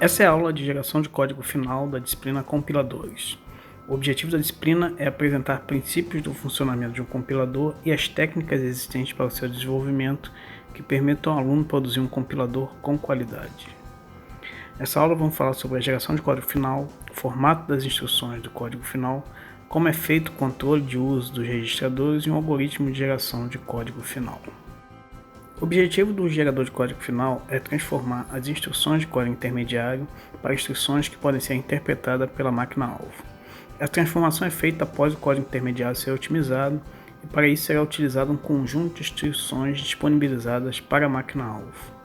Essa é a aula de geração de código final da disciplina Compiladores. O objetivo da disciplina é apresentar princípios do funcionamento de um compilador e as técnicas existentes para o seu desenvolvimento que permitam ao aluno produzir um compilador com qualidade. Nessa aula vamos falar sobre a geração de código final, o formato das instruções do código final, como é feito o controle de uso dos registradores e um algoritmo de geração de código final. O objetivo do gerador de código final é transformar as instruções de código intermediário para instruções que podem ser interpretadas pela máquina-alvo. Essa transformação é feita após o código intermediário ser otimizado e para isso será utilizado um conjunto de instruções disponibilizadas para a máquina-alvo.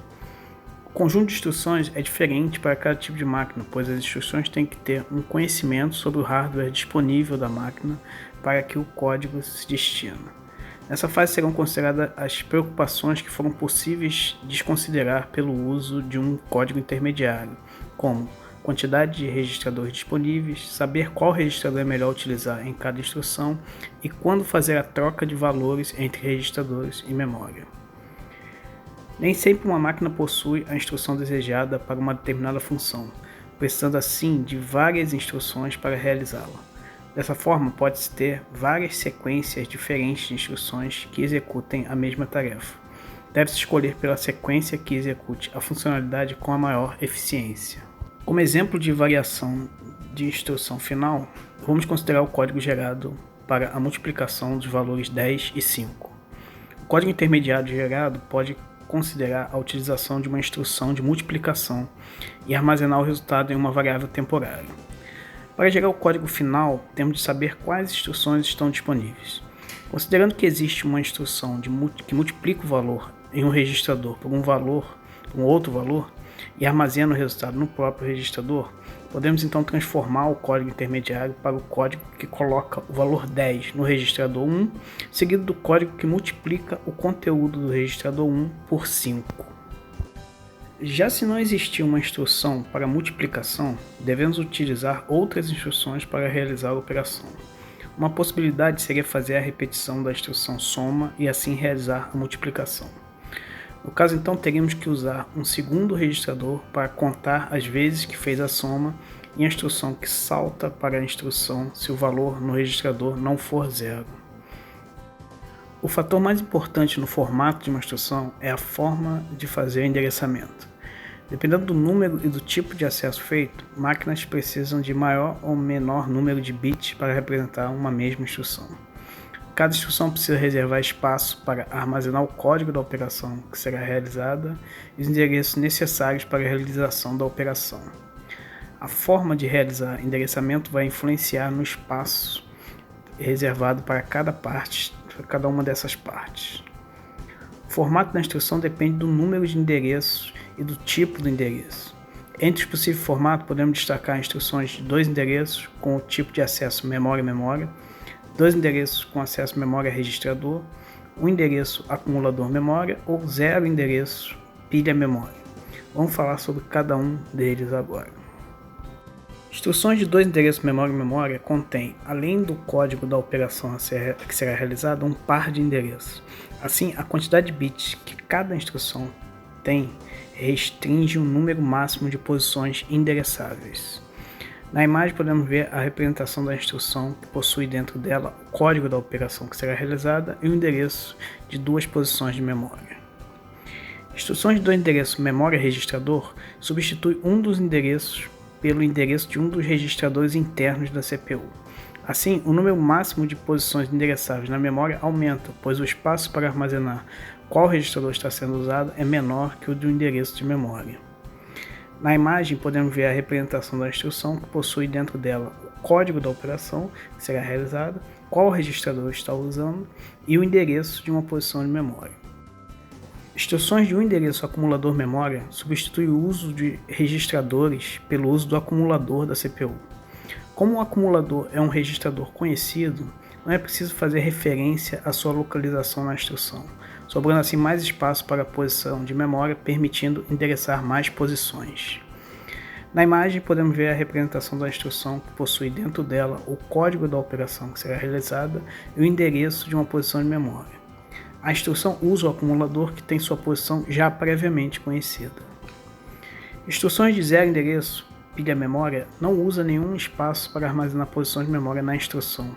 O conjunto de instruções é diferente para cada tipo de máquina, pois as instruções têm que ter um conhecimento sobre o hardware disponível da máquina para que o código se destina. Nessa fase serão consideradas as preocupações que foram possíveis desconsiderar pelo uso de um código intermediário, como quantidade de registradores disponíveis, saber qual registrador é melhor utilizar em cada instrução e quando fazer a troca de valores entre registradores e memória. Nem sempre uma máquina possui a instrução desejada para uma determinada função, precisando assim de várias instruções para realizá-la. Dessa forma, pode-se ter várias sequências diferentes de instruções que executem a mesma tarefa. Deve-se escolher pela sequência que execute a funcionalidade com a maior eficiência. Como exemplo de variação de instrução final, vamos considerar o código gerado para a multiplicação dos valores 10 e 5. O código intermediário gerado pode considerar a utilização de uma instrução de multiplicação e armazenar o resultado em uma variável temporária. Para gerar o código final, temos de saber quais instruções estão disponíveis. Considerando que existe uma instrução que multiplica o valor em um registrador por um outro valor, e armazena o resultado no próprio registrador, podemos então transformar o código intermediário para o código que coloca o valor 10 no registrador 1, seguido do código que multiplica o conteúdo do registrador 1 por 5. Já se não existir uma instrução para multiplicação, devemos utilizar outras instruções para realizar a operação. Uma possibilidade seria fazer a repetição da instrução soma e assim realizar a multiplicação. No caso então, teríamos que usar um segundo registrador para contar as vezes que fez a soma e a instrução que salta para a instrução se o valor no registrador não for zero. O fator mais importante no formato de uma instrução é a forma de fazer o endereçamento. Dependendo do número e do tipo de acesso feito, máquinas precisam de maior ou menor número de bits para representar uma mesma instrução. Cada instrução precisa reservar espaço para armazenar o código da operação que será realizada e os endereços necessários para a realização da operação. A forma de realizar endereçamento vai influenciar no espaço reservado para cada uma dessas partes. O formato da instrução depende do número de endereços e do tipo do endereço. Entre os possíveis formatos, podemos destacar instruções de 2 endereços com o tipo de acesso memória-memória, 2 endereços com acesso memória-registrador, 1 endereço acumulador-memória ou 0 endereço pilha-memória. Vamos falar sobre cada um deles agora. Instruções de 2 endereços memória-memória contêm, além do código da operação que será realizada, um par de endereços. Assim, a quantidade de bits que cada instrução tem restringe um número máximo de posições endereçáveis. Na imagem podemos ver a representação da instrução que possui dentro dela o código da operação que será realizada e o endereço de 2 posições de memória. Instruções de 2 endereços memória-registrador substitui um dos endereços pelo endereço de um dos registradores internos da CPU. Assim, o número máximo de posições endereçáveis na memória aumenta, pois o espaço para armazenar qual registrador está sendo usado é menor que o do endereço de memória. Na imagem podemos ver a representação da instrução que possui dentro dela o código da operação que será realizada, qual registrador está usando e o endereço de uma posição de memória. Instruções de um endereço acumulador memória substitui o uso de registradores pelo uso do acumulador da CPU. Como o acumulador é um registrador conhecido, não é preciso fazer referência à sua localização na instrução, sobrando assim mais espaço para a posição de memória, permitindo endereçar mais posições. Na imagem podemos ver a representação da instrução que possui dentro dela o código da operação que será realizada e o endereço de uma posição de memória. A instrução usa o acumulador que tem sua posição já previamente conhecida. Instruções de zero endereço, pilha memória, não usa nenhum espaço para armazenar posições de memória na instrução.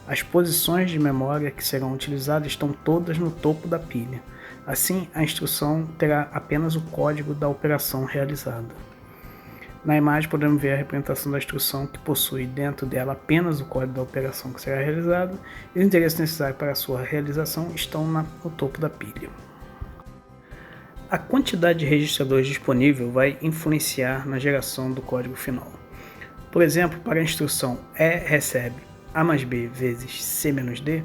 As posições de memória que serão utilizadas estão todas no topo da pilha. Assim, a instrução terá apenas o código da operação realizada. Na imagem podemos ver a representação da instrução que possui dentro dela apenas o código da operação que será realizada e os endereços necessários para a sua realização estão no topo da pilha. A quantidade de registradores disponível vai influenciar na geração do código final. Por exemplo, para a instrução E recebe A mais B vezes C menos D,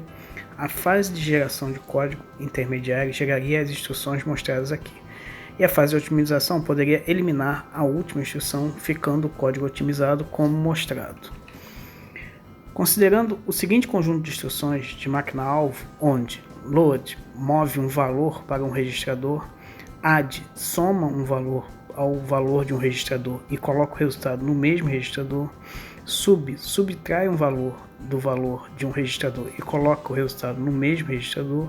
a fase de geração de código intermediário geraria as instruções mostradas aqui. E a fase de otimização poderia eliminar a última instrução, ficando o código otimizado como mostrado. Considerando o seguinte conjunto de instruções de máquina-alvo, onde load move um valor para um registrador, add soma um valor ao valor de um registrador e coloca o resultado no mesmo registrador, subtrai um valor do valor de um registrador e coloca o resultado no mesmo registrador,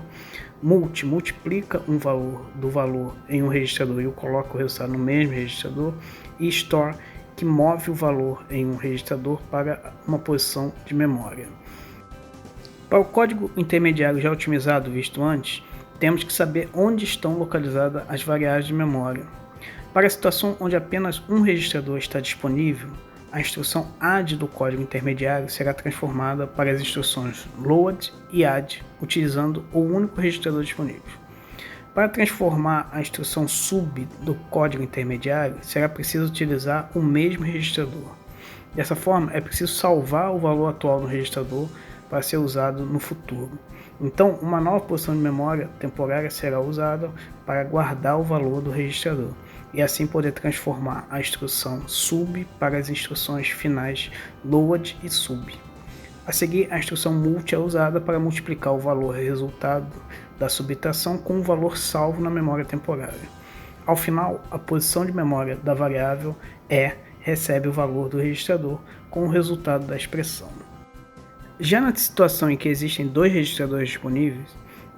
multiplica um valor do valor em um registrador e coloca o resultado no mesmo registrador, e store, que move o valor em um registrador para uma posição de memória. Para o código intermediário já otimizado visto antes, temos que saber onde estão localizadas as variáveis de memória. Para a situação onde apenas um registrador está disponível, a instrução add do código intermediário será transformada para as instruções load e add, utilizando o único registrador disponível. Para transformar a instrução sub do código intermediário, será preciso utilizar o mesmo registrador. Dessa forma, é preciso salvar o valor atual no registrador para ser usado no futuro. Então, uma nova posição de memória temporária será usada para guardar o valor do registrador e assim poder transformar a instrução sub para as instruções finais load e sub. A seguir, a instrução multi é usada para multiplicar o valor resultado da subtração com o valor salvo na memória temporária. Ao final, a posição de memória da variável E recebe o valor do registrador com o resultado da expressão. Já na situação em que existem dois registradores disponíveis,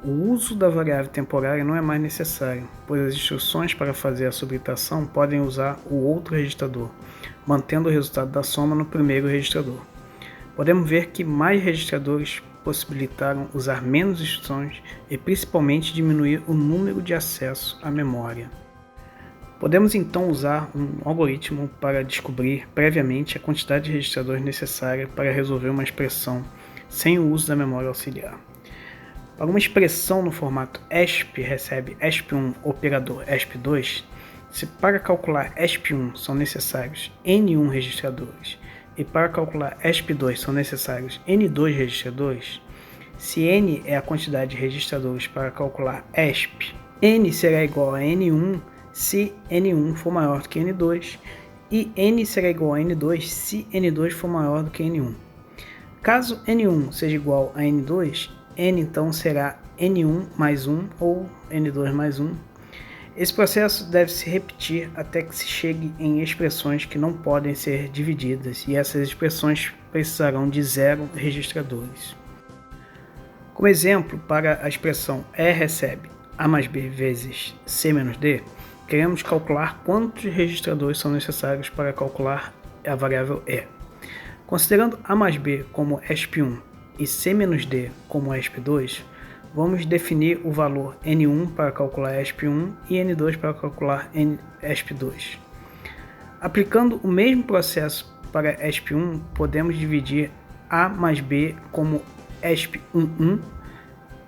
o uso da variável temporária não é mais necessário, pois as instruções para fazer a subtração podem usar o outro registrador, mantendo o resultado da soma no primeiro registrador. Podemos ver que mais registradores possibilitaram usar menos instruções e principalmente diminuir o número de acesso à memória. Podemos então usar um algoritmo para descobrir previamente a quantidade de registradores necessária para resolver uma expressão sem o uso da memória auxiliar. Para uma expressão no formato ESP recebe ESP1 operador ESP2, se para calcular ESP1 são necessários N1 registradores e para calcular ESP2 são necessários N2 registradores, se N é a quantidade de registradores para calcular ESP, N será igual a N1 se N1 for maior do que N2 e N será igual a N2 se N2 for maior do que N1. Caso N1 seja igual a N2, N então será N1 mais 1 ou N2 mais 1. Esse processo deve se repetir até que se chegue em expressões que não podem ser divididas e essas expressões precisarão de 0 registradores. Como exemplo, para a expressão E recebe A mais B vezes C menos D, queremos calcular quantos registradores são necessários para calcular a variável E. Considerando A mais B como ESP1 e C menos D como ESP2, vamos definir o valor N1 para calcular ESP1 e N2 para calcular ESP2. Aplicando o mesmo processo para ESP1, podemos dividir A mais B como ESP11,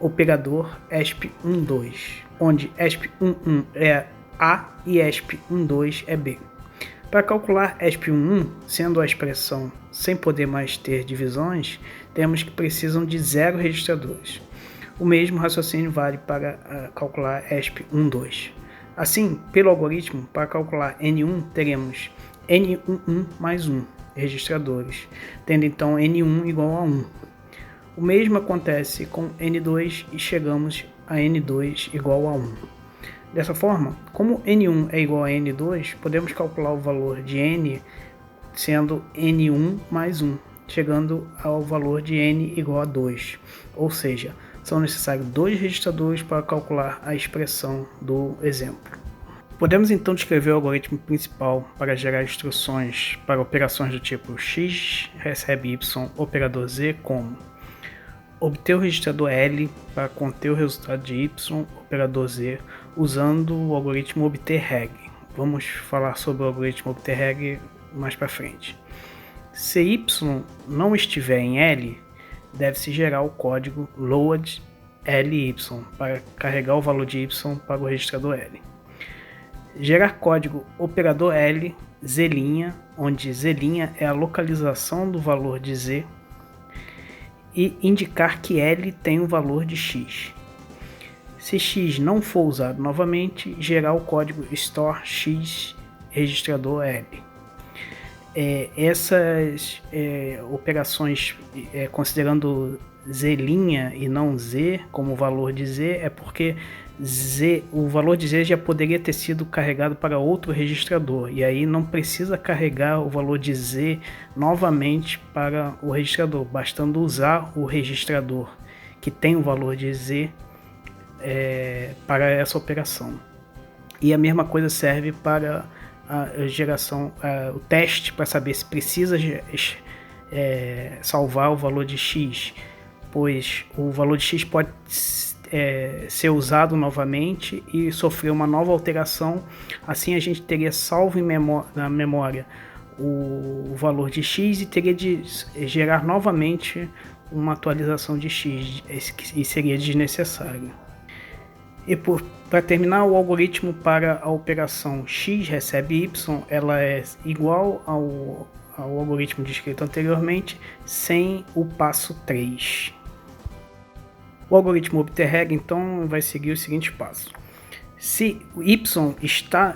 operador ESP12, onde ESP11 é A e ESP12 é B. Para calcular ESP11, sendo a expressão sem poder mais ter divisões, temos que precisam de 0 registradores. O mesmo raciocínio vale para calcular ESP12. Assim, pelo algoritmo, para calcular N1 teremos N11 mais 1 registradores, tendo então N1 igual a 1. O mesmo acontece com N2 e chegamos a N2 igual a 1. Dessa forma, como N1 é igual a N2, podemos calcular o valor de N sendo N1 mais 1, chegando ao valor de N igual a 2, ou seja, são necessários 2 registradores para calcular a expressão do exemplo. Podemos então descrever o algoritmo principal para gerar instruções para operações do tipo x recebe y operador z como obter o registrador L para conter o resultado de y operador z usando o algoritmo obter-reg. Vamos falar sobre o algoritmo obter-reg mais para frente. Se y não estiver em L, deve-se gerar o código load ly para carregar o valor de y para o registrador L. Gerar código operador L, z', onde z' é a localização do valor de z, e indicar que L tem o valor de x. Se x não for usado novamente, gerar o código store x registrador L. Essas operações, considerando z' e não z como valor de z, é porque o valor de z já poderia ter sido carregado para outro registrador, e aí não precisa carregar o valor de z novamente para o registrador, bastando usar o registrador que tem o valor de z para essa operação. E a mesma coisa serve para a geração, o teste para saber se precisa salvar o valor de x, pois o valor de x pode ser usado novamente e sofrer uma nova alteração. Assim a gente teria salvo na memória o valor de x e teria de gerar novamente uma atualização de x, e seria desnecessário. E para terminar, o algoritmo para a operação x recebe y, ela é igual ao algoritmo descrito anteriormente, sem o passo 3. O algoritmo obter-reg então vai seguir o seguinte passo. Se o y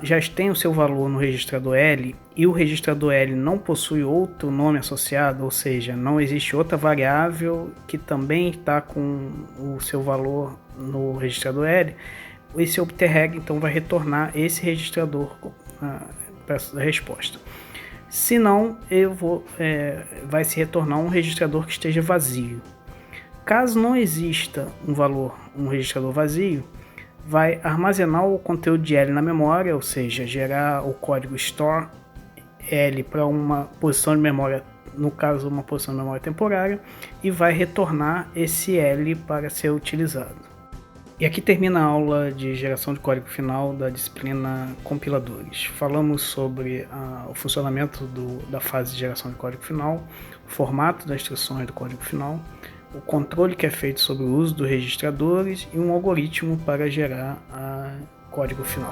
já tem o seu valor no registrador L e o registrador L não possui outro nome associado, ou seja, não existe outra variável que também está com o seu valor no registrador L, esse obter-reg então vai retornar esse registrador para a resposta. Se não, vai se retornar um registrador que esteja vazio. Caso não exista um registrador vazio, vai armazenar o conteúdo de L na memória, ou seja, gerar o código store L para uma posição de memória, no caso uma posição de memória temporária, e vai retornar esse L para ser utilizado. E aqui termina a aula de geração de código final da disciplina compiladores. Falamos sobre o funcionamento da fase de geração de código final, o formato das instruções do código final, o controle que é feito sobre o uso dos registradores e um algoritmo para gerar código final.